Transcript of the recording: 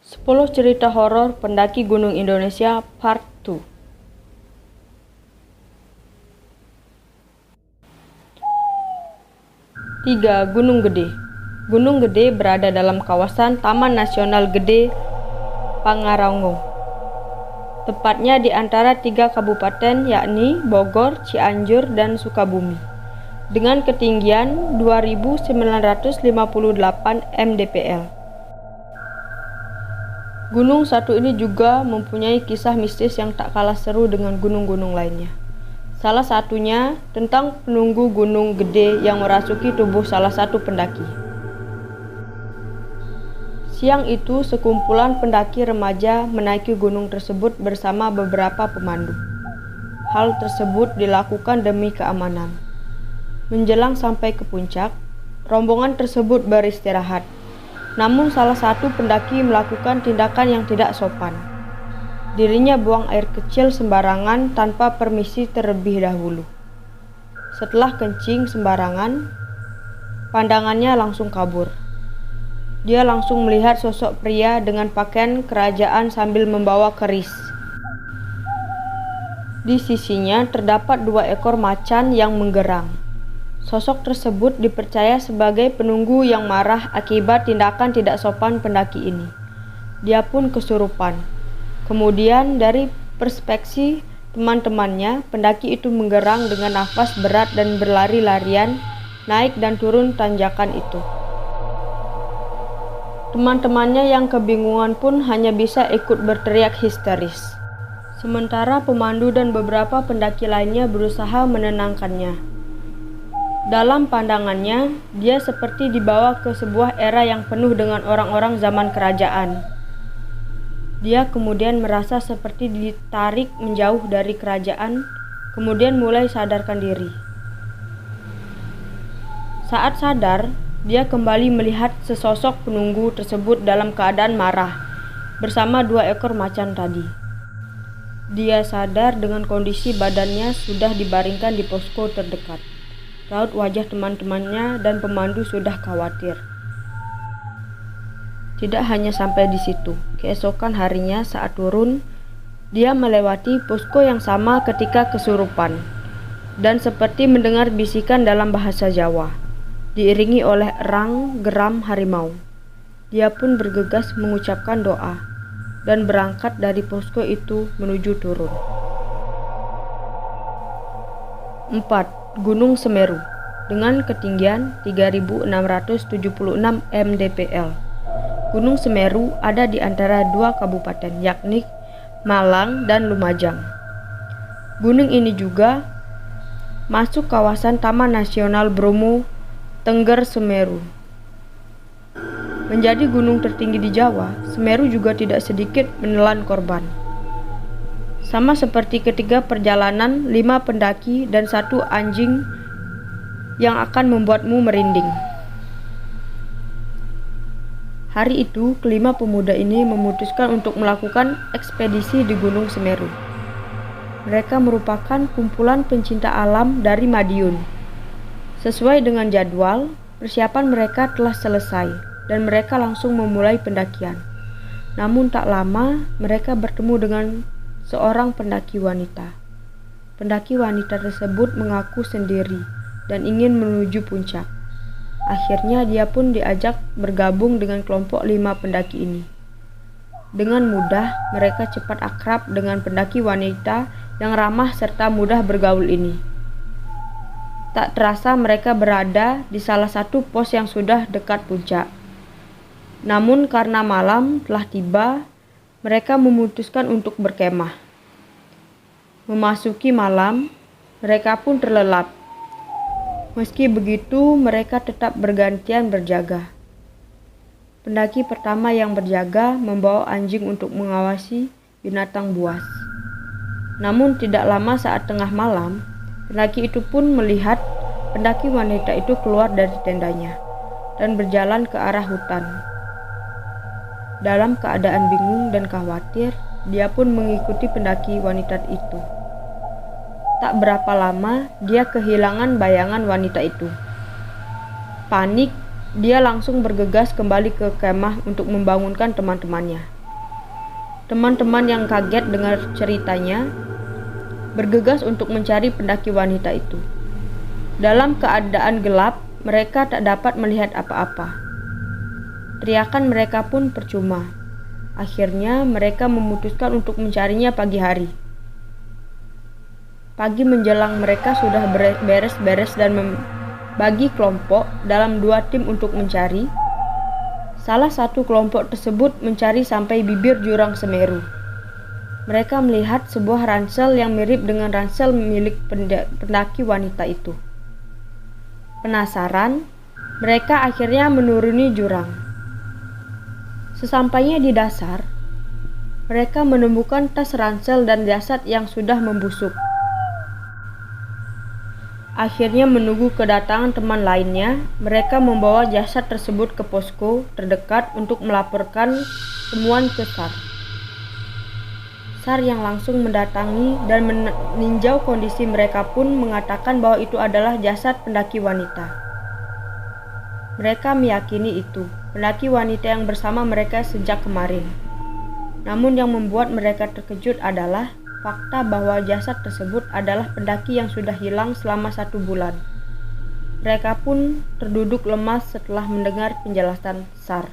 10 cerita horor pendaki Gunung Indonesia Part 2. Tiga, Gunung Gede. Gunung Gede berada dalam kawasan Taman Nasional Gede Pangrango. Tepatnya di antara 3 kabupaten yakni Bogor, Cianjur, dan Sukabumi. Dengan ketinggian 2.958 mdpl. Gunung satu ini juga mempunyai kisah mistis yang tak kalah seru dengan gunung-gunung lainnya. Salah satunya tentang penunggu Gunung Gede yang merasuki tubuh salah satu pendaki. Siang itu, sekumpulan pendaki remaja menaiki gunung tersebut bersama beberapa pemandu. Hal tersebut dilakukan demi keamanan. Menjelang sampai ke puncak, rombongan tersebut beristirahat. Namun salah satu pendaki melakukan tindakan yang tidak sopan. Dirinya buang air kecil sembarangan tanpa permisi terlebih dahulu. Setelah kencing sembarangan, pandangannya langsung kabur. Dia langsung melihat sosok pria dengan pakaian kerajaan sambil membawa keris. Di sisinya terdapat 2 ekor macan yang menggerang. Sosok tersebut dipercaya sebagai penunggu yang marah akibat tindakan tidak sopan pendaki ini. Dia pun kesurupan. Kemudian dari perspektif teman-temannya, pendaki itu menggerang dengan nafas berat dan berlari-larian naik dan turun tanjakan itu. Teman-temannya yang kebingungan pun hanya bisa ikut berteriak histeris. Sementara pemandu dan beberapa pendaki lainnya berusaha menenangkannya. Dalam pandangannya, dia seperti dibawa ke sebuah era yang penuh dengan orang-orang zaman kerajaan. Dia kemudian merasa seperti ditarik menjauh dari kerajaan, kemudian mulai sadarkan diri. Saat sadar, dia kembali melihat sesosok penunggu tersebut dalam keadaan marah, bersama 2 ekor macan tadi. Dia sadar dengan kondisi badannya sudah dibaringkan di posko terdekat. Raut wajah teman-temannya dan pemandu sudah khawatir. Tidak hanya sampai di situ, keesokan harinya saat turun, dia melewati posko yang sama ketika kesurupan, dan seperti mendengar bisikan dalam bahasa Jawa, diiringi oleh erang geram harimau. Dia pun bergegas mengucapkan doa, dan berangkat dari posko itu menuju turun. 4. Gunung Semeru dengan ketinggian 3.676 mdpl. Gunung Semeru ada di antara 2 kabupaten yakni Malang dan Lumajang. Gunung ini juga masuk kawasan Taman Nasional Bromo Tengger Semeru. Menjadi gunung tertinggi di Jawa, Semeru juga tidak sedikit menelan korban. Sama seperti ketika perjalanan 5 pendaki dan 1 anjing yang akan membuatmu merinding. Hari itu, kelima pemuda ini memutuskan untuk melakukan ekspedisi di Gunung Semeru. Mereka merupakan kumpulan pencinta alam dari Madiun. Sesuai dengan jadwal, persiapan mereka telah selesai dan mereka langsung memulai pendakian. Namun tak lama, mereka bertemu dengan seorang pendaki wanita. Pendaki wanita tersebut mengaku sendiri dan ingin menuju puncak. Akhirnya dia pun diajak bergabung dengan kelompok 5 pendaki ini. Dengan mudah, mereka cepat akrab dengan pendaki wanita yang ramah serta mudah bergaul ini. Tak terasa mereka berada di salah satu pos yang sudah dekat puncak. Namun karena malam telah tiba, mereka memutuskan untuk berkemah. Memasuki malam, mereka pun terlelap. Meski begitu, mereka tetap bergantian berjaga. Pendaki pertama yang berjaga membawa anjing untuk mengawasi binatang buas. Namun tidak lama saat tengah malam, pendaki itu pun melihat pendaki wanita itu keluar dari tendanya dan berjalan ke arah hutan. Dalam keadaan bingung dan khawatir, dia pun mengikuti pendaki wanita itu. Tak berapa lama, dia kehilangan bayangan wanita itu. Panik, dia langsung bergegas kembali ke kemah untuk membangunkan teman-temannya. Teman-teman yang kaget dengar ceritanya bergegas untuk mencari pendaki wanita itu. Dalam keadaan gelap, mereka tak dapat melihat apa-apa. Teriakan mereka pun percuma. Akhirnya mereka memutuskan untuk mencarinya pagi hari. Pagi menjelang, mereka sudah beres-beres dan membagi kelompok dalam 2 tim untuk mencari. Salah satu kelompok tersebut mencari sampai bibir jurang Semeru. Mereka melihat sebuah ransel yang mirip dengan ransel milik pendaki wanita itu. Penasaran, mereka akhirnya menuruni jurang. Sesampainya di dasar, mereka menemukan tas ransel dan jasad yang sudah membusuk. Akhirnya menunggu kedatangan teman lainnya, mereka membawa jasad tersebut ke posko terdekat untuk melaporkan temuan ke SAR. SAR yang langsung mendatangi dan meninjau kondisi mereka pun mengatakan bahwa itu adalah jasad pendaki wanita. Mereka meyakini itu pendaki wanita yang bersama mereka sejak kemarin. Namun yang membuat mereka terkejut adalah fakta bahwa jasad tersebut adalah pendaki yang sudah hilang selama 1 bulan. Mereka pun terduduk lemas setelah mendengar penjelasan SAR.